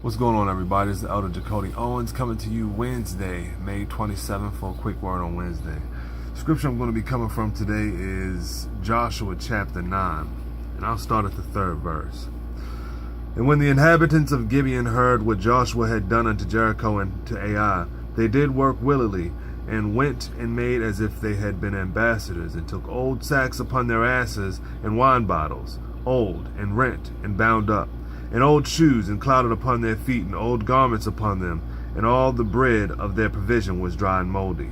What's going on, everybody? It's the Elder Jacody Owens coming to you Wednesday, May 27th, for a quick word on Wednesday. The scripture I'm going to be coming from today is Joshua chapter 9, and I'll start at the 3rd verse. And when the inhabitants of Gibeon heard what Joshua had done unto Jericho and to Ai, they did work willily, and went and made as if they had been ambassadors, and took old sacks upon their asses, and wine bottles, old, and rent, and bound up, and old shoes, and clouded upon their feet, and old garments upon them, and all the bread of their provision was dry and moldy.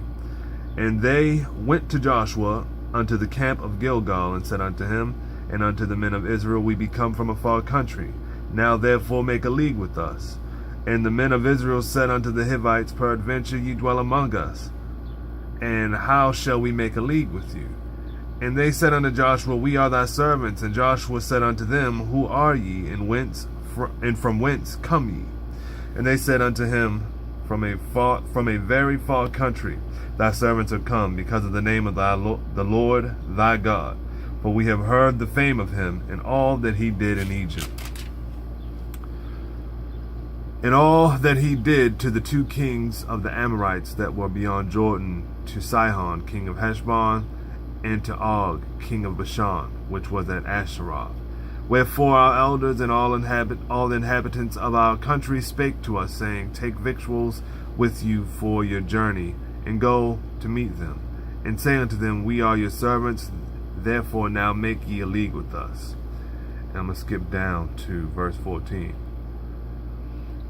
And they went to Joshua unto the camp of Gilgal, and said unto him, and unto the men of Israel, We be come from a far country. Now therefore make a league with us. And the men of Israel said unto the Hivites, Peradventure ye dwell among us, and how shall we make a league with you? And they said unto Joshua, We are thy servants. And Joshua said unto them, Who are ye, and from whence come ye? And they said unto him, From a very far country thy servants are come, because of the name of the Lord thy God. For we have heard the fame of him, and all that he did in Egypt, and all that he did to the two kings of the Amorites that were beyond Jordan, to Sihon king of Heshbon, and to Og king of Bashan, which was at Asheroth. Wherefore our elders and all the inhabitants of our country spake to us, saying, Take victuals with you for your journey, and go to meet them, and say unto them, We are your servants, therefore now make ye a league with us. And I'm going to skip down to verse 14.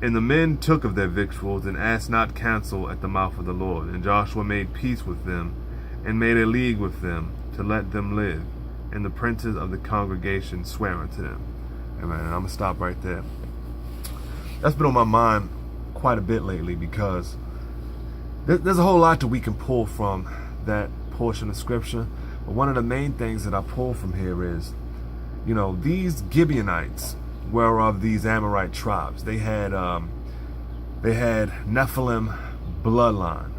And the men took of their victuals, and asked not counsel at the mouth of the Lord. And Joshua made peace with them, and made a league with them, to let them live. And the princes of the congregation swear unto them. Amen. And I'm going to stop right there. That's been on my mind quite a bit lately, because there's a whole lot that we can pull from that portion of scripture. But one of the main things that I pull from here is, these Gibeonites were of these Amorite tribes. They had Nephilim bloodline.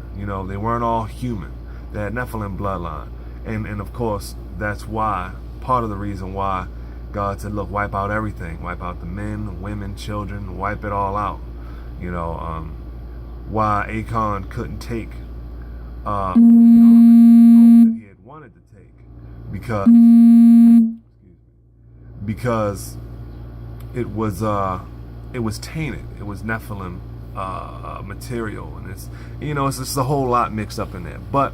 They weren't all human. They had Nephilim bloodline. And of course, that's why, part of the reason why God said, look, wipe out everything. Wipe out the men, women, children, wipe it all out. Why Achan couldn't take the gold that he had wanted to take. Because it was tainted. It was Nephilim material, and it's just a whole lot mixed up in there. But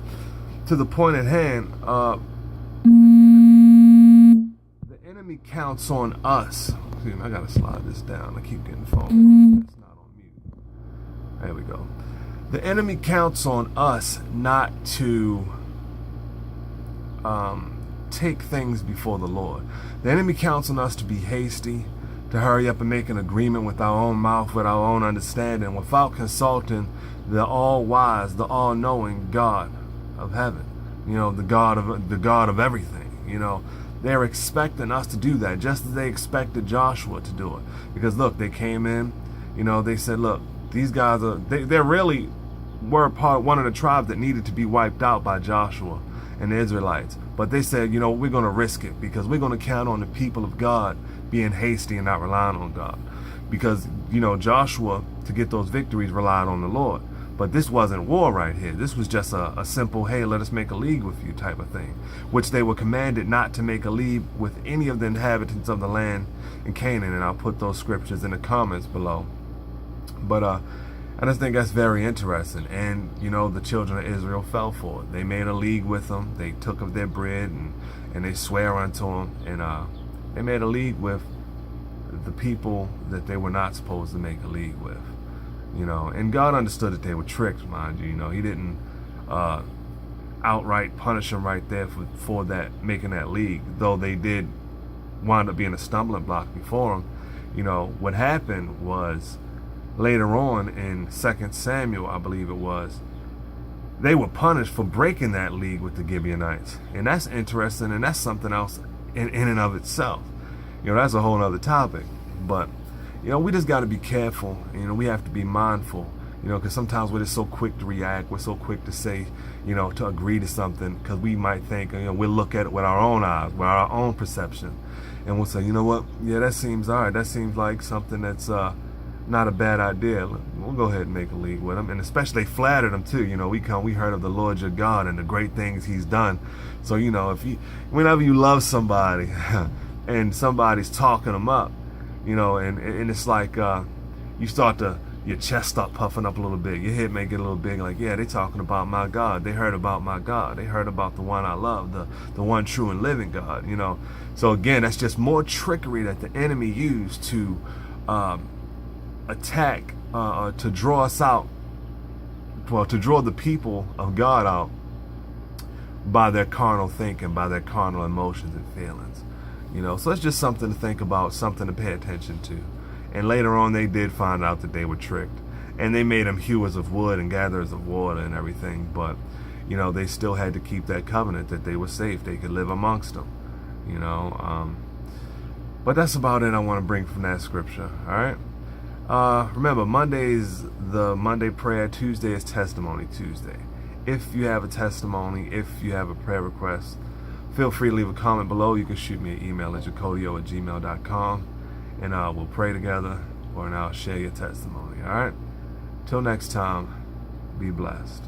to the point at hand, the enemy counts on us. I gotta slide this down. I keep getting phone. It's not on mute. There we go. The enemy counts on us not to take things before the Lord. The enemy counts on us to be hasty, to hurry up and make an agreement with our own mouth, with our own understanding, without consulting the all-wise, the all-knowing God of heaven. The God of everything. They're expecting us to do that, just as they expected Joshua to do it. Because look, they came in, they said, look, these guys they really were one of the tribes that needed to be wiped out by Joshua and the Israelites. But they said, we're going to risk it, because we're going to count on the people of God being hasty and not relying on God. Because, Joshua, to get those victories, relied on the Lord. But this wasn't war right here. This was just a simple, hey, let us make a league with you type of thing, which they were commanded not to make a league with any of the inhabitants of the land in Canaan. And I'll put those scriptures in the comments below. But I just think that's very interesting. And, the children of Israel fell for it. They made a league with them. They took of their bread, and they swear unto them. And they made a league with the people that they were not supposed to make a league with. And God understood that they were tricked, mind you. He didn't outright punish them right there for that, making that league, though they did wind up being a stumbling block before them. What happened was, later on in 2 Samuel, I believe it was, they were punished for breaking that league with the Gibeonites. And that's interesting, and that's something else in and of itself. That's a whole other topic. But we just got to be careful. We have to be mindful, because sometimes we're just so quick to react. We're so quick to say, to agree to something, because we might think, we'll look at it with our own eyes, with our own perception. And we'll say, you know what? Yeah, that seems all right. That seems like something that's not a bad idea. We'll go ahead and make a league with him. And especially they flattered him too. You know, we heard of the Lord your God and the great things he's done. So, you know, whenever you love somebody and somebody's talking them up, you know, and it's like you start to, your chest start puffing up a little bit. Your head may get a little big, like, yeah, they're talking about my God. They heard about my God. They heard about the one I love, the one true and living God, you know. So again, that's just more trickery that the enemy used to attack, to draw us out, well, to draw the people of God out by their carnal thinking, by their carnal emotions and feelings, you know. So it's just something to think about, something to pay attention to. And later on, they did find out that they were tricked, and they made them hewers of wood and gatherers of water and everything. But, you know, they still had to keep that covenant that they were safe, they could live amongst them, you know. But that's about it I want to bring from that scripture. All right. Remember, Monday is the Monday prayer. Tuesday is Testimony Tuesday. If you have a testimony, if you have a prayer request, feel free to leave a comment below. You can shoot me an email at jacodio@gmail.com. And we'll pray together, or I'll share your testimony. All right? Till next time, be blessed.